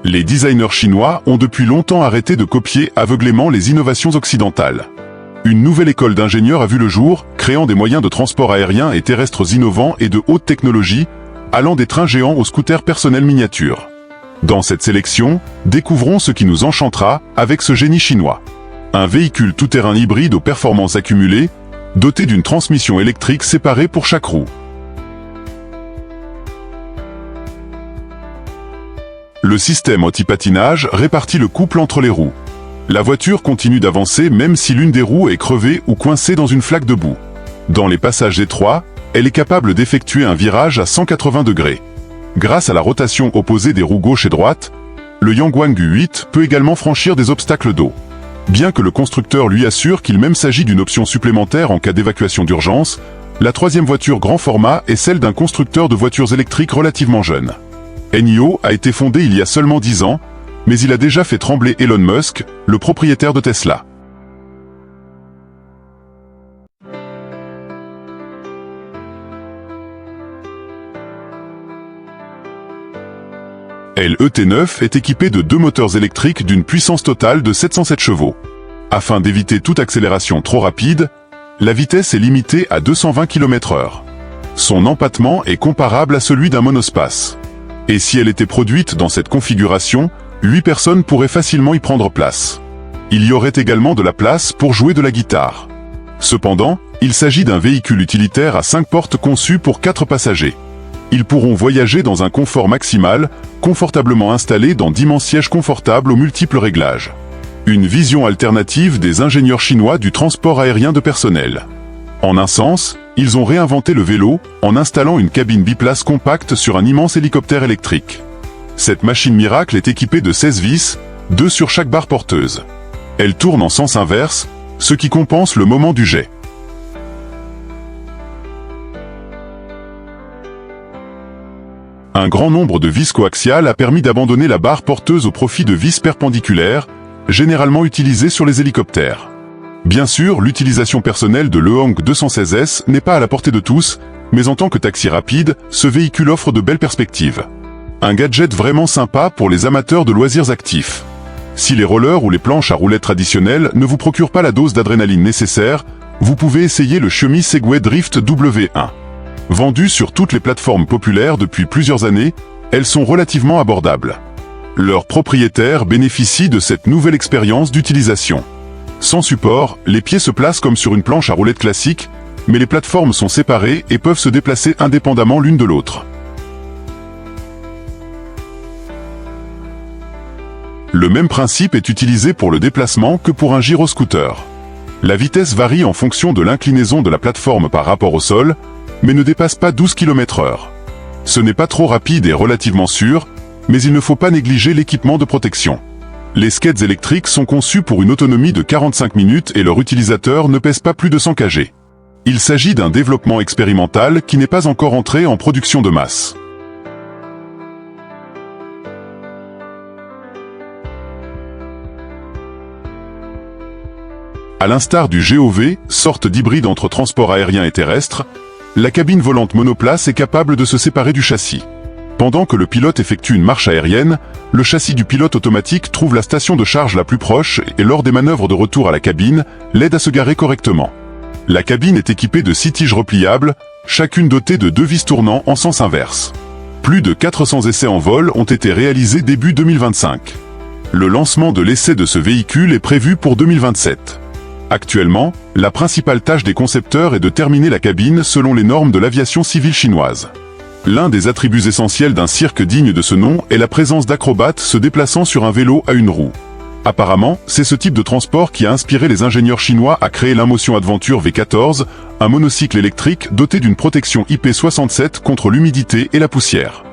Les designers chinois ont depuis longtemps arrêté de copier aveuglément les innovations occidentales. Une nouvelle école d'ingénieurs a vu le jour, créant des moyens de transport aérien et terrestres innovants et de haute technologie, allant des trains géants aux scooters personnels miniatures. Dans cette sélection, découvrons ce qui nous enchantera avec ce génie chinois. Un véhicule tout-terrain hybride aux performances accumulées, doté d'une transmission électrique séparée pour chaque roue. Le système anti-patinage répartit le couple entre les roues. La voiture continue d'avancer même si l'une des roues est crevée ou coincée dans une flaque de boue. Dans les passages étroits, elle est capable d'effectuer un virage à 180 degrés. Grâce à la rotation opposée des roues gauche et droite, le Yangwang U8 peut également franchir des obstacles d'eau. Bien que le constructeur lui assure qu'il même s'agit d'une option supplémentaire en cas d'évacuation d'urgence, la troisième voiture grand format est celle d'un constructeur de voitures électriques relativement jeune. NIO a été fondé il y a seulement 10 ans, mais il a déjà fait trembler Elon Musk, le propriétaire de Tesla. l'ET9 est équipé de 2 moteurs électriques d'une puissance totale de 707 chevaux. Afin d'éviter toute accélération trop rapide, la vitesse est limitée à 220 km/h. Son empattement est comparable à celui d'un monospace. Et si elle était produite dans cette configuration, 8 personnes pourraient facilement y prendre place. Il y aurait également de la place pour jouer de la guitare. Cependant, il s'agit d'un véhicule utilitaire à 5 portes conçu pour 4 passagers. Ils pourront voyager dans un confort maximal, confortablement installés dans d'immenses sièges confortables aux multiples réglages. Une vision alternative des ingénieurs chinois du transport aérien de personnel. En un sens, ils ont réinventé le vélo en installant une cabine biplace compacte sur un immense hélicoptère électrique. Cette machine miracle est équipée de 16 vis, 2 sur chaque barre porteuse. Elle tourne en sens inverse, ce qui compense le moment du jet. Un grand nombre de vis coaxiales a permis d'abandonner la barre porteuse au profit de vis perpendiculaires, généralement utilisées sur les hélicoptères. Bien sûr, l'utilisation personnelle de l'Ehong 216S n'est pas à la portée de tous, mais en tant que taxi rapide, ce véhicule offre de belles perspectives. Un gadget vraiment sympa pour les amateurs de loisirs actifs. Si les rollers ou les planches à roulettes traditionnelles ne vous procurent pas la dose d'adrénaline nécessaire, vous pouvez essayer le Xiaomi Segway Drift W1. Vendues sur toutes les plateformes populaires depuis plusieurs années, elles sont relativement abordables. Leurs propriétaires bénéficient de cette nouvelle expérience d'utilisation. Sans support, les pieds se placent comme sur une planche à roulettes classique, mais les plateformes sont séparées et peuvent se déplacer indépendamment l'une de l'autre. Le même principe est utilisé pour le déplacement que pour un gyroscooter. La vitesse varie en fonction de l'inclinaison de la plateforme par rapport au sol, mais ne dépasse pas 12 km/h. Ce n'est pas trop rapide et relativement sûr, mais il ne faut pas négliger l'équipement de protection. Les skates électriques sont conçus pour une autonomie de 45 minutes et leur utilisateur ne pèse pas plus de 100 kg. Il s'agit d'un développement expérimental qui n'est pas encore entré en production de masse. À l'instar du GOV, sorte d'hybride entre transport aérien et terrestre, la cabine volante monoplace est capable de se séparer du châssis. Pendant que le pilote effectue une marche aérienne, le châssis du pilote automatique trouve la station de charge la plus proche et lors des manœuvres de retour à la cabine, l'aide à se garer correctement. La cabine est équipée de 6 tiges repliables, chacune dotée de 2 vis tournant en sens inverse. Plus de 400 essais en vol ont été réalisés début 2025. Le lancement de l'essai de ce véhicule est prévu pour 2027. Actuellement, la principale tâche des concepteurs est de terminer la cabine selon les normes de l'aviation civile chinoise. L'un des attributs essentiels d'un cirque digne de ce nom est la présence d'acrobates se déplaçant sur un vélo à une roue. Apparemment, c'est ce type de transport qui a inspiré les ingénieurs chinois à créer l'Inmotion Adventure V14, un monocycle électrique doté d'une protection IP67 contre l'humidité et la poussière.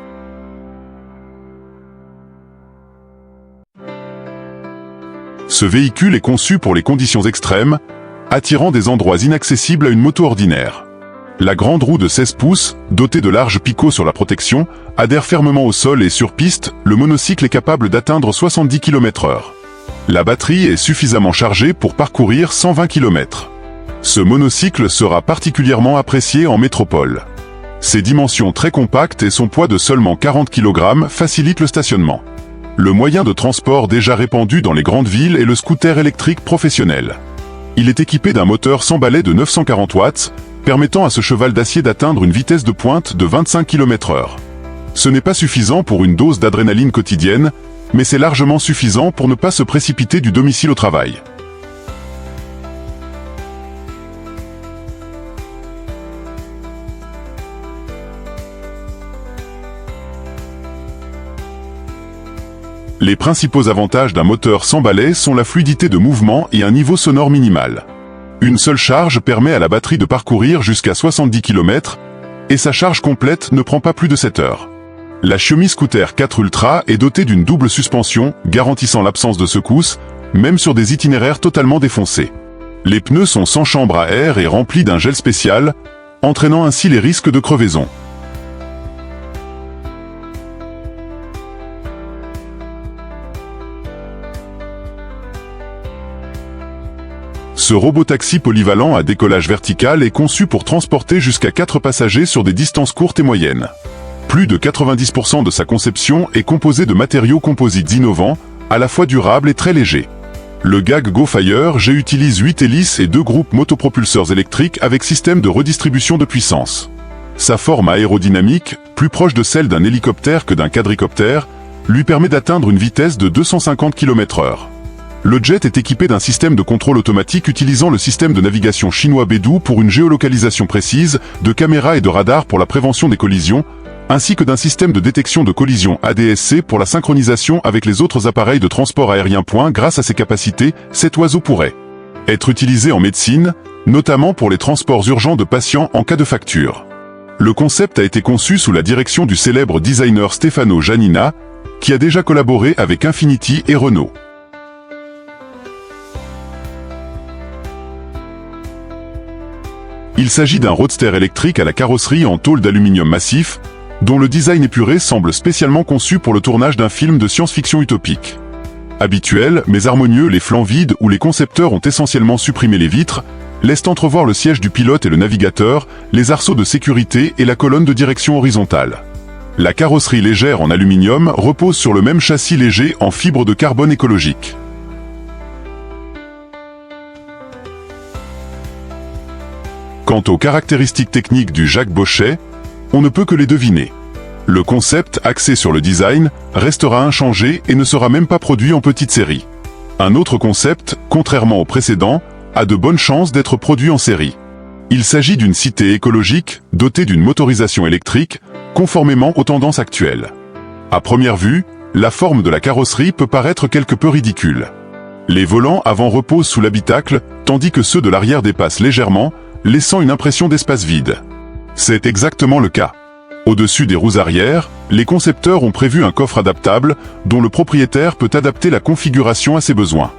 Ce véhicule est conçu pour les conditions extrêmes, attirant des endroits inaccessibles à une moto ordinaire. La grande roue de 16 pouces, dotée de larges picots sur la protection, adhère fermement au sol et sur piste, le monocycle est capable d'atteindre 70 km/h. La batterie est suffisamment chargée pour parcourir 120 km. Ce monocycle sera particulièrement apprécié en métropole. Ses dimensions très compactes et son poids de seulement 40 kg facilitent le stationnement. Le moyen de transport déjà répandu dans les grandes villes est le scooter électrique professionnel. Il est équipé d'un moteur sans balai de 940 watts, permettant à ce cheval d'acier d'atteindre une vitesse de pointe de 25 km/h. Ce n'est pas suffisant pour une dose d'adrénaline quotidienne, mais c'est largement suffisant pour ne pas se précipiter du domicile au travail. Les principaux avantages d'un moteur sans balai sont la fluidité de mouvement et un niveau sonore minimal. Une seule charge permet à la batterie de parcourir jusqu'à 70 km, et sa charge complète ne prend pas plus de 7 heures. La Xiaomi Scooter 4 Ultra est dotée d'une double suspension, garantissant l'absence de secousses, même sur des itinéraires totalement défoncés. Les pneus sont sans chambre à air et remplis d'un gel spécial, entraînant ainsi les risques de crevaison. Ce robot-taxi polyvalent à décollage vertical est conçu pour transporter jusqu'à 4 passagers sur des distances courtes et moyennes. Plus de 90% de sa conception est composée de matériaux composites innovants, à la fois durables et très légers. Le GAG GoFire G utilise 8 hélices et 2 groupes motopropulseurs électriques avec système de redistribution de puissance. Sa forme aérodynamique, plus proche de celle d'un hélicoptère que d'un quadricoptère, lui permet d'atteindre une vitesse de 250 km/h. Le jet est équipé d'un système de contrôle automatique utilisant le système de navigation chinois Beidou pour une géolocalisation précise, de caméras et de radars pour la prévention des collisions, ainsi que d'un système de détection de collision ADSC pour la synchronisation avec les autres appareils de transport aérien. Grâce à ses capacités, cet oiseau pourrait être utilisé en médecine, notamment pour les transports urgents de patients en cas de fracture. Le concept a été conçu sous la direction du célèbre designer Stefano Giannina, qui a déjà collaboré avec Infiniti et Renault. Il s'agit d'un roadster électrique à la carrosserie en tôle d'aluminium massif, dont le design épuré semble spécialement conçu pour le tournage d'un film de science-fiction utopique. Habituels, mais harmonieux, les flancs vides où les concepteurs ont essentiellement supprimé les vitres, laissent entrevoir le siège du pilote et le navigateur, les arceaux de sécurité et la colonne de direction horizontale. La carrosserie légère en aluminium repose sur le même châssis léger en fibre de carbone écologique. Quant aux caractéristiques techniques du Jacques Bochet, on ne peut que les deviner. Le concept, axé sur le design, restera inchangé et ne sera même pas produit en petite série. Un autre concept, contrairement au précédent, a de bonnes chances d'être produit en série. Il s'agit d'une cité écologique, dotée d'une motorisation électrique, conformément aux tendances actuelles. À première vue, la forme de la carrosserie peut paraître quelque peu ridicule. Les volants avant reposent sous l'habitacle, tandis que ceux de l'arrière dépassent légèrement, laissant une impression d'espace vide. C'est exactement le cas. Au-dessus des roues arrière, les concepteurs ont prévu un coffre adaptable, dont le propriétaire peut adapter la configuration à ses besoins.